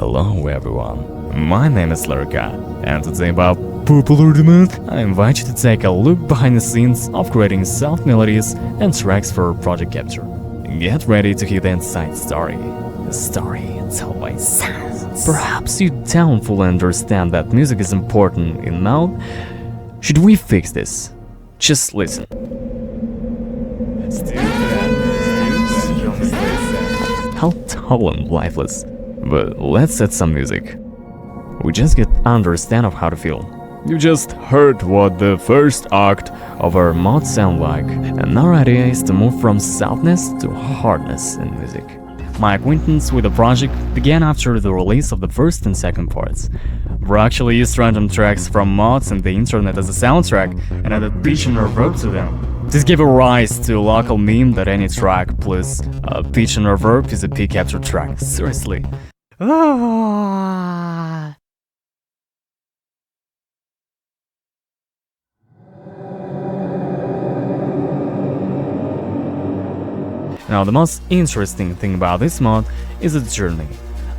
Hello everyone, my name is Lirika, and today about popular demand, I invite you to take a look behind the scenes of creating soft melodies and tracks for Project Capture. Get ready to hear the inside story. The story told by sounds. Perhaps you don't fully understand that music is important in now. Should we fix this? Just listen. How dull and lifeless. But let's add some music. We just get understand of how to feel. You just heard what the first act of our mod sound like, and our idea is to move from softness to hardness in music. My acquaintance with the project began after the release of the first and second parts. We actually used random tracks from mods and the internet as a soundtrack and added pitch and reverb to them. This gave a rise to a local meme that any track plus pitch and reverb is a peak capture track. Seriously. Ah. Now the most interesting thing about this mod is its journey.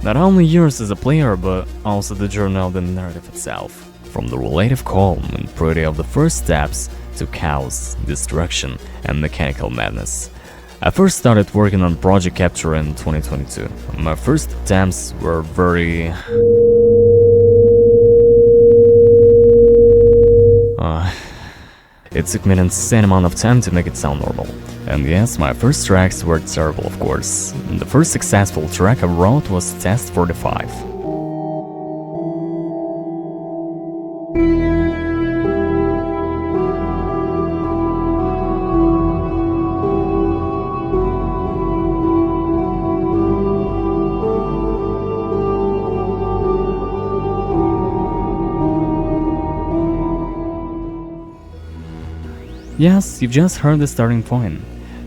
Not only yours as a player, but also the journey of the narrative itself. From the relative calm and purity of the first steps to chaos, destruction, and mechanical madness. I first started working on Project Capture in 2022. My first attempts were very... It took me an insane amount of time to make it sound normal. And yes, my first tracks were terrible, of course. The first successful track I wrote was Test 45. Yes, you've just heard the starting point.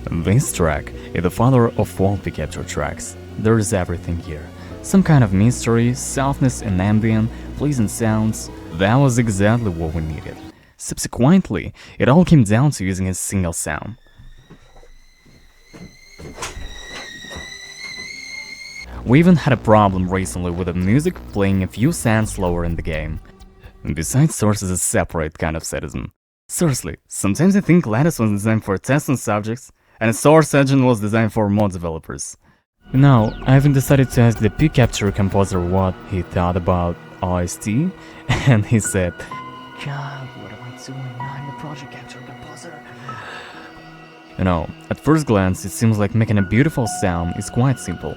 This track is the father of all the capture tracks. There is everything here. Some kind of mystery, softness and ambient, pleasant sounds. That was exactly what we needed. Subsequently, it all came down to using a single sound. We even had a problem recently with the music playing a few cents slower in the game. Besides, Source is a separate kind of sadism. Seriously, sometimes I think Lattice was designed for testing subjects, and Source Engine was designed for mod developers. Now, I even decided to ask the P-Capture composer what he thought about OST, and he said, God, what am I doing? I'm the Project Capture composer. You know, at first glance it seems like making a beautiful sound is quite simple.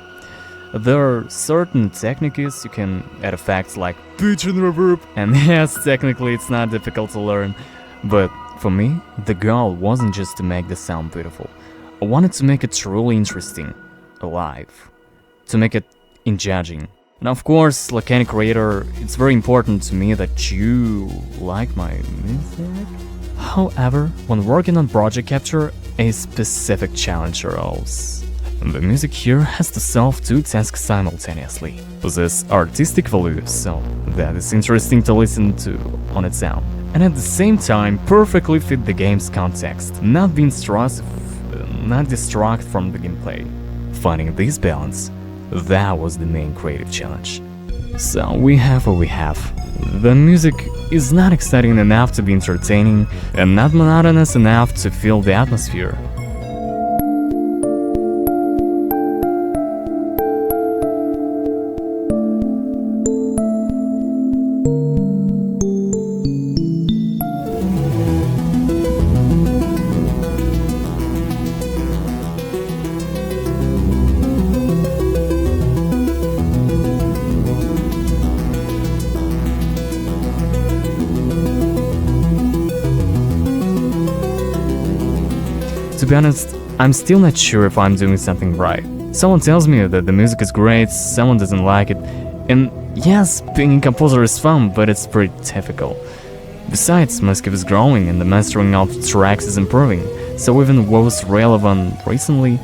There are certain techniques you can add effects like pitch and reverb, and yes, technically it's not difficult to learn. But for me, the goal wasn't just to make the sound beautiful. I wanted to make it truly interesting, alive, to make it engaging. And of course, like any creator, it's very important to me that you like my music. However, when working on Project Capture, a specific challenge arose. The music here has to solve two tasks simultaneously, possess artistic value, so that is interesting to listen to on its own, and at the same time perfectly fit the game's context, not be intrusive, not distract from the gameplay. Finding this balance, that was the main creative challenge. So we have what we have. The music is not exciting enough to be entertaining, and not monotonous enough to feel the atmosphere. To be honest, I'm still not sure if I'm doing something right. Someone tells me that the music is great, someone doesn't like it, and yes, being a composer is fun, but it's pretty difficult. Besides, my skill is growing and the mastering of tracks is improving, so even what was relevant recently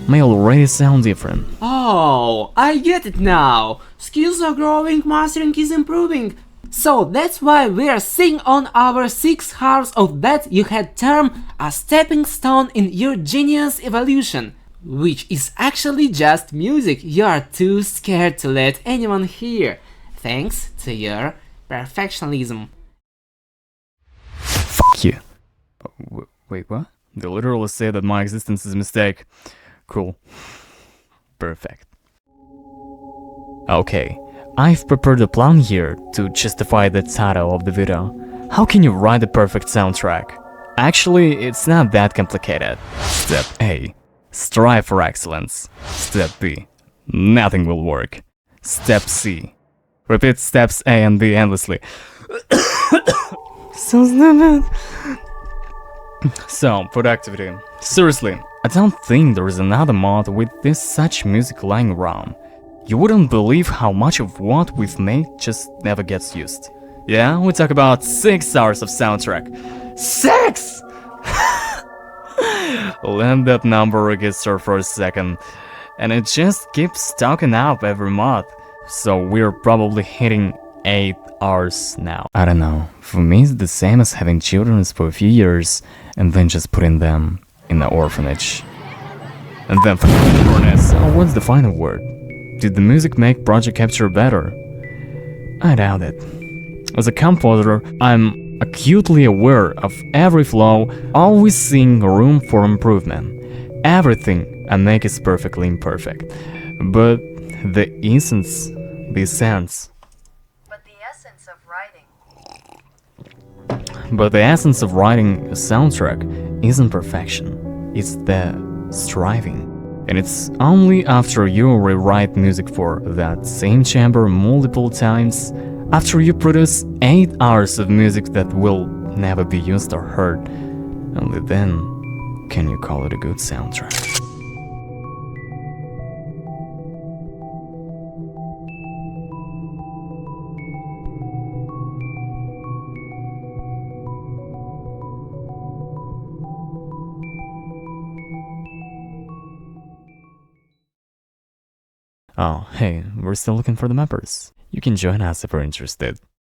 may already sound different. Oh, I get it now. Skills are growing, mastering is improving. So that's why we're seeing on our 6 hours of that you had term a stepping stone in your genius evolution. which is actually just music you are too scared to let anyone hear, thanks to your perfectionism. Fuck you. Wait, what? They literally say that my existence is a mistake. Cool. Perfect. Okay, I've prepared a plan here to justify the title of the video. How can you write the perfect soundtrack? Actually, it's not that complicated. Step A. Strive for excellence. Step B. Nothing will work. Step C. Repeat steps A and B endlessly. So stupid. So, productivity. Seriously, I don't think there is another mod with this such music lying around. You wouldn't believe how much of what we've made just never gets used. Yeah, we talk about 6 hours of soundtrack. 6! Let that number register for a second. And it just keeps stacking up every month. So we're probably hitting 8 hours now. I don't know, for me it's the same as having children for a few years and then just putting them in the orphanage. And then what's the final word? Did the music make Project Capture better? I doubt it. As a composer, I'm acutely aware of every flaw, always seeing room for improvement. Everything I make is perfectly imperfect. But the essence. But the essence of writing. But the essence of writing a soundtrack isn't perfection. It's the striving. And it's only after you rewrite music for that same chamber multiple times, after you produce 8 hours of music that will never be used or heard, only then can you call it a good soundtrack. Oh, hey, we're still looking for the members. You can join us if you're interested.